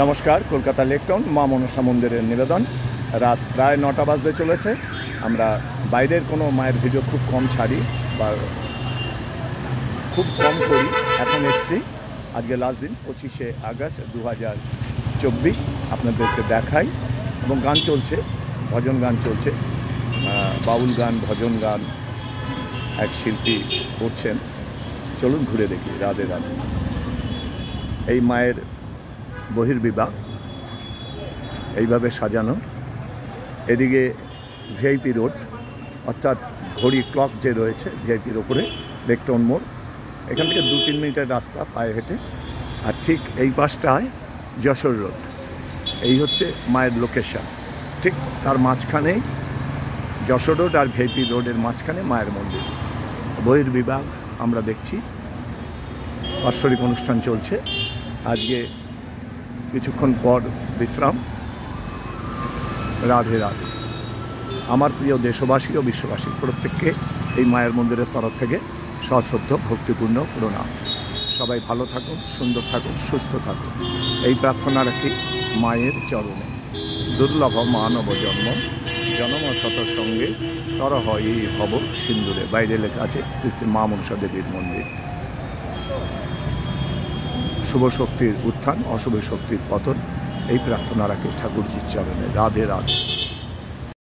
নমস্কার, কলকাতা লেকটাউন মা মনসা মন্দিরের নিবেদন। রাত প্রায় 9টা বাজতে চলেছে। আমরা বাইরের কোনো মায়ের ভিডিও খুব কম ছাড়ি বা খুব কম করি। এখন এসছি, আজকে লাস্ট দিন 25শে আগস্ট 2024। আপনাদেরকে দেখাই এবং গান চলছে, ভজন গান চলছে, বাউল গান, ভজন গান এক শিল্পী করছেন। চলুন ঘুরে দেখি। রাধে রাধে। এই মায়ের বহির্বিভাগ এইভাবে সাজানো। এদিকে ভিআইপি রোড, অর্থাৎ ঘড়ি ক্লক যে রয়েছে ভিআইপির ওপরে লেকটাউন মোড়। এখান থেকে 2-3 মিনিটের রাস্তা পায়ে হেঁটে। আর ঠিক এই পাশটায় যশোর রোড। এই হচ্ছে মায়ের লোকেশন। ঠিক তার মাঝখানেই যশোর রোড আর ভিআইপি রোডের মাঝখানে মায়ের মন্দির। বহির্বিভাগ আমরা দেখছি, বাৎসরিক অনুষ্ঠান চলছে। আজকে কিছুক্ষণ পর বিশ্রাম। রাধে রাধে। আমার প্রিয় দেশবাসী ও বিশ্ববাসী প্রত্যেককে এই মায়ের মন্দিরের তরফ থেকে সশ্রদ্ধ ভক্তিপূর্ণ প্রণাম। সবাই ভালো থাকুন, সুন্দর থাকুন, সুস্থ থাকুন, এই প্রার্থনা রাখি মায়ের চরণে। দুর্লভ মানব জন্ম, জন্ম শত সঙ্গে তর হয় ভব সিন্দুরে। বাইরে লেখা আছে শ্রী শ্রী মা মনসা দেবীর মন্দির। শুভ শক্তির উত্থান, অশুভ শক্তির পতন, এই প্রার্থনা রাখি ঠাকুরজির চরণে। রাধে রাধে।